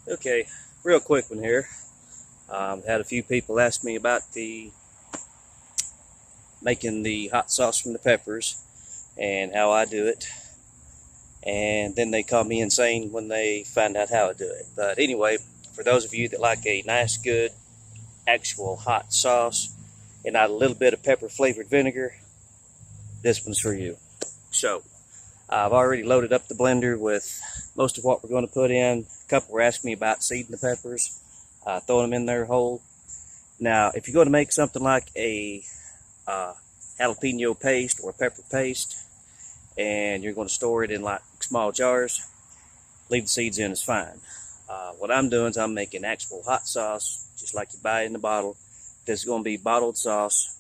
Okay, real quick one here. Had a few people ask me about the making the hot sauce from the peppers and how I do it, and then they call me insane when they find out how I do it. But anyway, for those of you that like a nice, good, actual hot sauce and not a little bit of pepper flavored vinegar, this one's for you. So, I've already loaded up the blender with most of what we're going to put in. A couple were asking me about seeding the peppers, throwing them in there whole. Now, if you're going to make something like a jalapeno paste or pepper paste, and you're going to store it in like small jars, leave the seeds in is fine. What I'm doing is I'm making actual hot sauce, just like you buy in the bottle. This is going to be bottled sauce,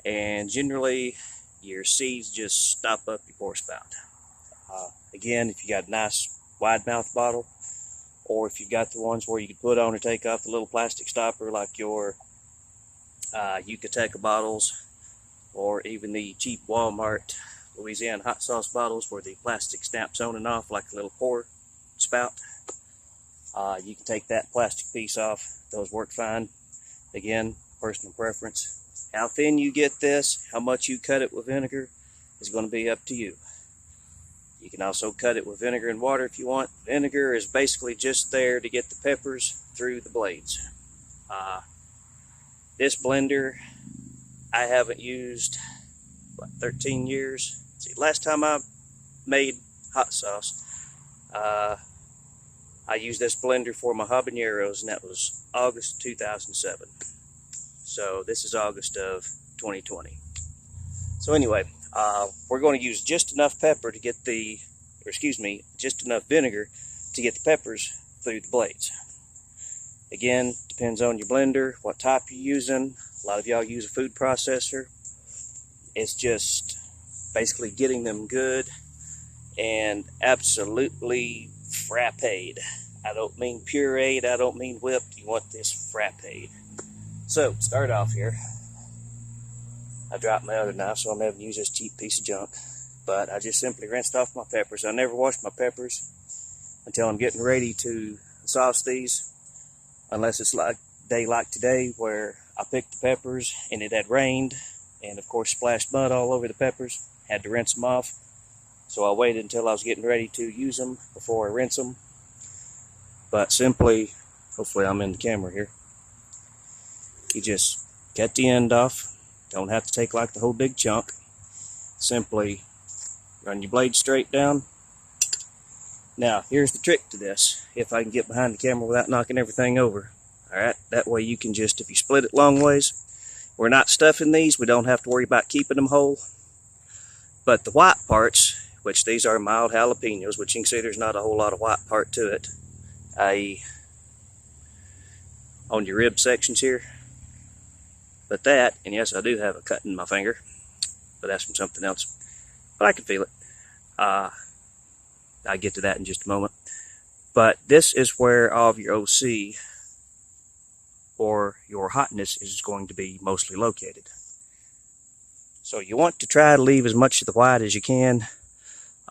and generally your seeds just stop up your pour spout. Again, if you got a nice wide mouth bottle, or if you've got the ones where you can put on or take off the little plastic stopper like your Yucateca bottles, or even the cheap Walmart Louisiana hot sauce bottles where the plastic snaps on and off like a little pour spout, you can take that plastic piece off. Those work fine. Again, personal preference. How thin you get this, how much you cut it with vinegar, is going to be up to you. You can also cut it with vinegar and water if you want. Vinegar is basically just there to get the peppers through the blades. This blender I haven't used 13 years. See, last time I made hot sauce, I used this blender for my habaneros, and that was August 2007. So this is August of 2020. So anyway, we're going to use just enough pepper to get just enough vinegar to get the peppers through the blades. Again, depends on your blender, what type you're using. A lot of y'all use a food processor. It's just basically getting them good and absolutely frappéed. I don't mean pureed, I don't mean whipped. You want this frappéed. So, start off here. I dropped my other knife, so I'm having to use this cheap piece of junk. But I just simply rinsed off my peppers. I never wash my peppers until I'm getting ready to sauce these, unless it's like a day like today where I picked the peppers and it had rained and of course splashed mud all over the peppers. Had to rinse them off. So I waited until I was getting ready to use them before I rinse them. But simply, hopefully I'm in the camera here, you just cut the end off. Don't have to take like the whole big chunk. Simply run your blade straight down. Now, here's the trick to this, if I can get behind the camera without knocking everything over. Alright, that way you can just, if you split it long ways, we're not stuffing these, we don't have to worry about keeping them whole. But the white parts, which these are mild jalapenos, which you can see there's not a whole lot of white part to it, i.e. on your rib sections here. But that, and yes, I do have a cut in my finger, but that's from something else. But I can feel it. I'll get to that in just a moment. But this is where all of your OC, or your hotness, is going to be mostly located. So you want to try to leave as much of the white as you can.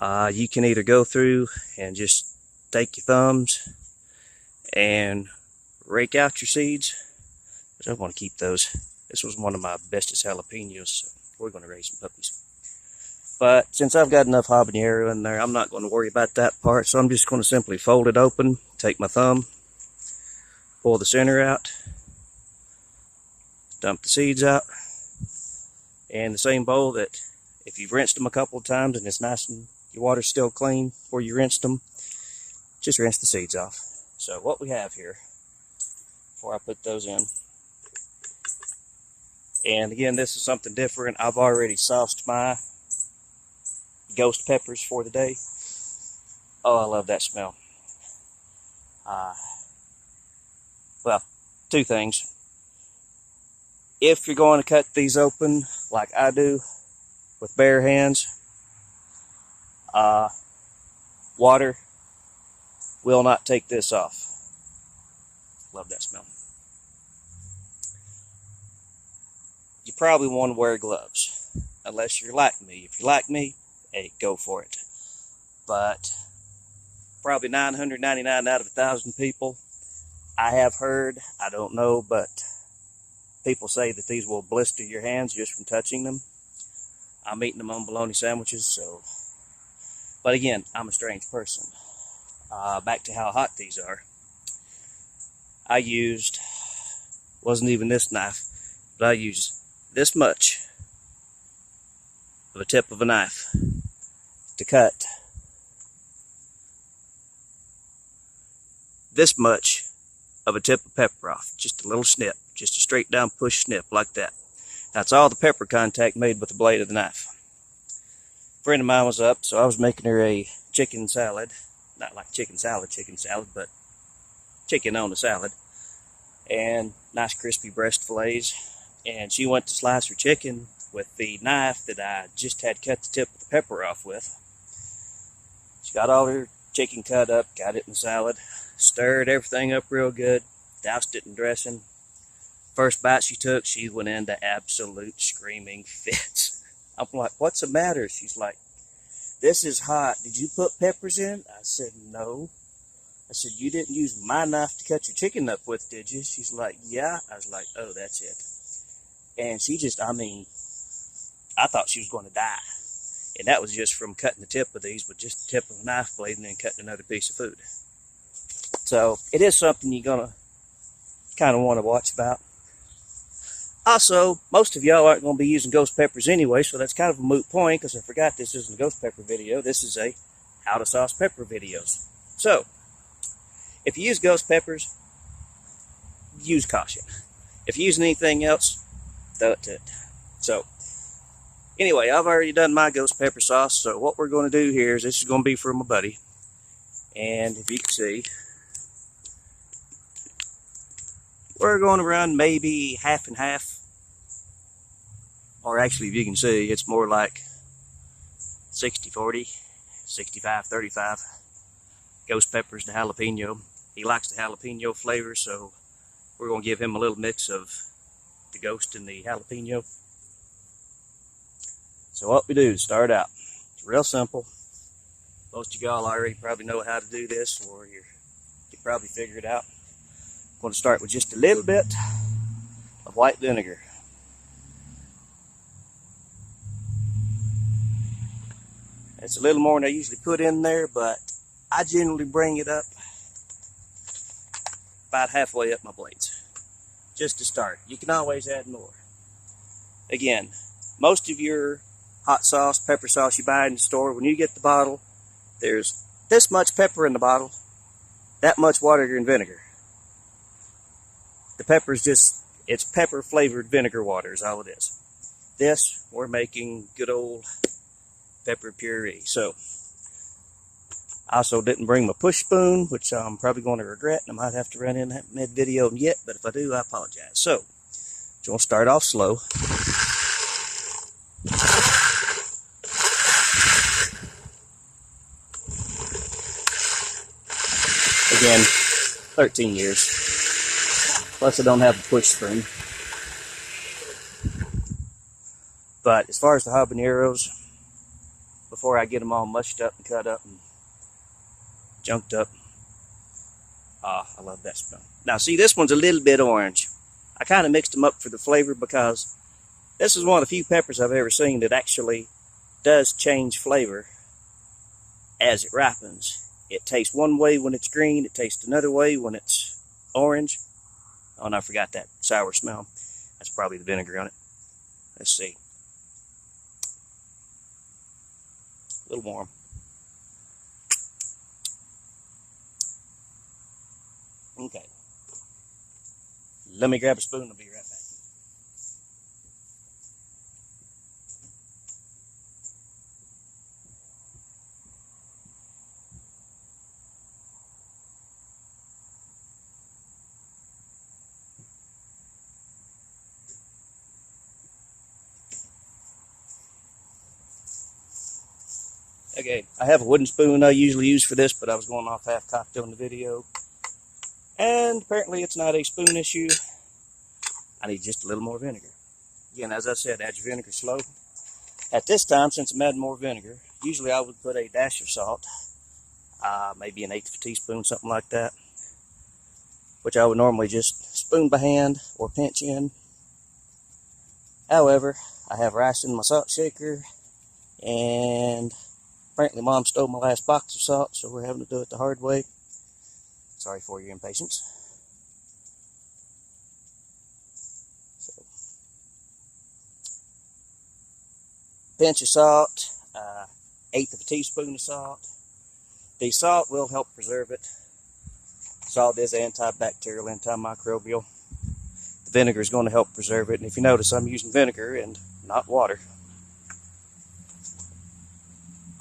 You can either go through and just take your thumbs and rake out your seeds. I want to keep those. This was one of my bestest jalapenos, so we're going to raise some puppies. But since I've got enough habanero in there, I'm not going to worry about that part. So I'm just going to simply fold it open, take my thumb, pull the center out, dump the seeds out, and the same bowl that if you've rinsed them a couple of times and it's nice and your water's still clean where you rinsed them, just rinse the seeds off. So what we have here, before I put those in, and again, this is something different. I've already sauced my ghost peppers for the day. Oh, I love that smell. Well, two things. If you're going to cut these open like I do with bare hands, water will not take this off. Love that smell. You probably want to wear gloves, unless you're like me. If you're like me, hey, go for it. But probably 999 out of 1,000 people. I have heard, I don't know, but people say that these will blister your hands just from touching them. I'm eating them on bologna sandwiches, so. But again, I'm a strange person. Back to how hot these are. I used, wasn't even this knife, but I used this much of a tip of a knife to cut this much of a tip of pepper off. Just a little snip, just a straight down push snip like that. That's all the pepper contact made with the blade of the knife. A friend of mine was up, so I was making her a chicken salad. Not like chicken salad, but chicken on a salad. And nice crispy breast fillets. And she went to slice her chicken with the knife that I just had cut the tip of the pepper off with. She got all her chicken cut up, got it in the salad, stirred everything up real good, doused it in dressing. First bite she took, she went into absolute screaming fits. I'm like, what's the matter? She's like, this is hot. Did you put peppers in? I said, no. I said, you didn't use my knife to cut your chicken up with, did you? She's like, yeah. I was like, oh, that's it. And she just, I mean, I thought she was going to die. And that was just from cutting the tip of these with just the tip of a knife blade and then cutting another piece of food. So it is something you're going to kind of want to watch about. Also, most of y'all aren't going to be using ghost peppers anyway, so that's kind of a moot point because I forgot this isn't a ghost pepper video. This is a how to sauce pepper videos. So, if you use ghost peppers, use caution. If you're using anything else, throw it to it. So, anyway, I've already done my ghost pepper sauce, so what we're going to do here is this is going to be for my buddy. And if you can see, we're going to run maybe half and half. Or actually, if you can see, it's more like 60-40, 65-35. Ghost peppers to jalapeno. He likes the jalapeno flavor, so we're going to give him a little mix of the ghost and the jalapeno. So what we do to start out, it's real simple. Most of y'all already probably know how to do this, or you can probably figure it out. I'm going to start with just a little bit of white vinegar. It's a little more than I usually put in there, but I generally bring it up about halfway up my blades, just to start. You can always add more. Again, most of your hot sauce, pepper sauce you buy in the store, when you get the bottle, there's this much pepper in the bottle, that much water and vinegar. The pepper's just, it's pepper flavored vinegar water is all it is. This, we're making good old pepper puree. So, I also didn't bring my push spoon, which I'm probably going to regret, and I might have to run in that mid-video yet, but if I do, I apologize. So, you're going to start off slow. Again, 13 years. Plus, I don't have a push spoon. But as far as the habaneros, before I get them all mushed up and cut up and junked up, I love that smell. Now, see, this one's a little bit orange. I kind of mixed them up for the flavor because this is one of the few peppers I've ever seen that actually does change flavor as it ripens. It tastes one way when it's green. It tastes another way when it's orange. Oh, and I forgot that sour smell. That's probably the vinegar on it. Let's see. A little warm. Okay. Let me grab a spoon. I'll be right back. Okay, I have a wooden spoon I usually use for this, but I was going off half-cocked on the video. And apparently it's not a spoon issue. I need just a little more vinegar. Again, as I said, add your vinegar slow. At this time, since I'm adding more vinegar, usually I would put a dash of salt. maybe an eighth of a teaspoon, something like that, which I would normally just spoon by hand or pinch in. However, I have rice in my salt shaker, and apparently Mom stole my last box of salt, so we're having to do it the hard way. Sorry for your impatience. So, pinch of salt, eighth of a teaspoon of salt. The salt will help preserve it. Salt is antibacterial, antimicrobial. The vinegar is going to help preserve it. And if you notice, I'm using vinegar and not water,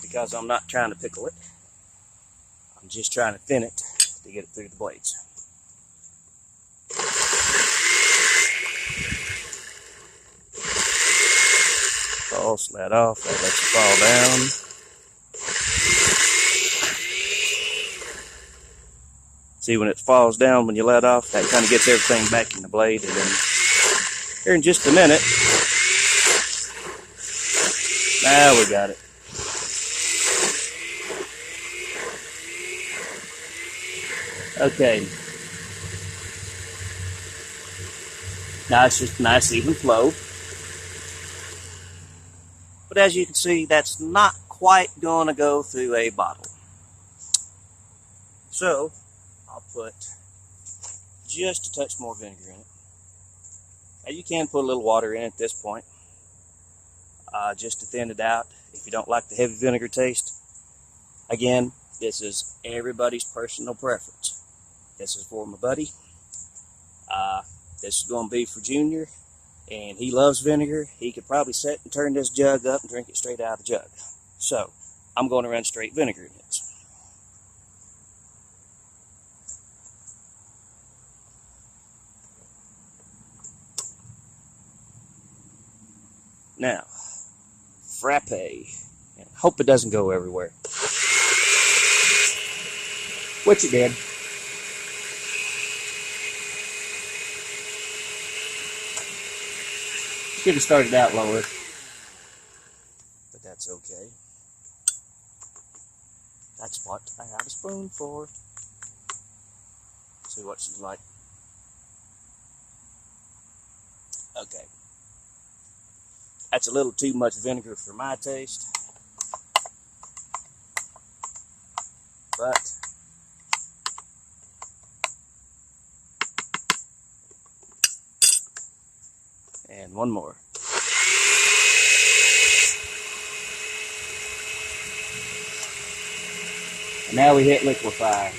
because I'm not trying to pickle it. I'm just trying to thin it to get it through the blades. Fall slat off, that lets it fall down. See, when it falls down, when you let off, that kind of gets everything back in the blade. And then here in just a minute, now we got it. Okay. Now it's just a nice even flow. But as you can see, that's not quite going to go through a bottle. So I'll put just a touch more vinegar in it. Now you can put a little water in at this point, just to thin it out if you don't like the heavy vinegar taste. Again, this is everybody's personal preference. This is for my buddy. This is going to be for Junior, and he loves vinegar. He could probably sit and turn this jug up and drink it straight out of the jug. So I'm going to run straight vinegar in this. Now, frappe. And hope it doesn't go everywhere. Which it did. Should have started out lower, but that's okay. That's what I have a spoon for. See what she's like. Okay. That's a little too much vinegar for my taste, but and one more. And now we hit liquefy.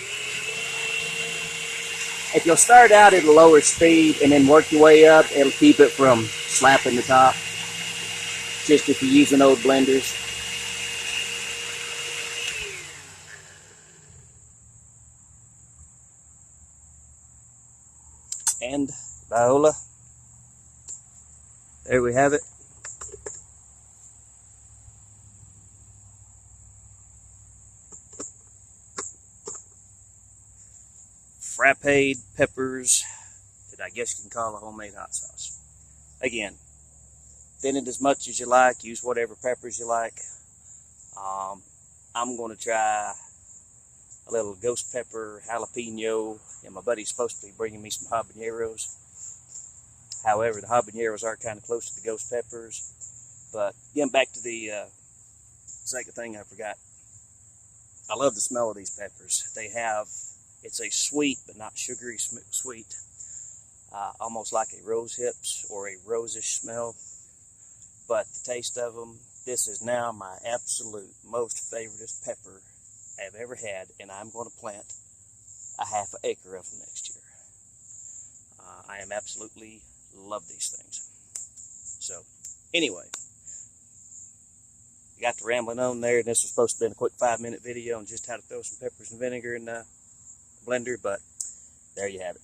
If you'll start out at a lower speed and then work your way up, it'll keep it from slapping the top. Just if you're using old blenders. And Biola. There we have it. Frappeed peppers that I guess you can call a homemade hot sauce. Again, thin it as much as you like. Use whatever peppers you like. I'm going to try a little ghost pepper jalapeno, and my buddy's supposed to be bringing me some habaneros. However, the habaneros are kind of close to the ghost peppers. But getting back to the second thing I forgot. I love the smell of these peppers. It's a sweet but not sugary sweet. Almost like a rose hips or a rosish smell. But the taste of them, this is now my absolute most favoriteest pepper I've ever had, and I'm going to plant a half an acre of them next year. I am absolutely love these things. So, anyway, I got the rambling on there, and this was supposed to be a quick 5-minute video on just how to throw some peppers and vinegar in the blender, but there you have it.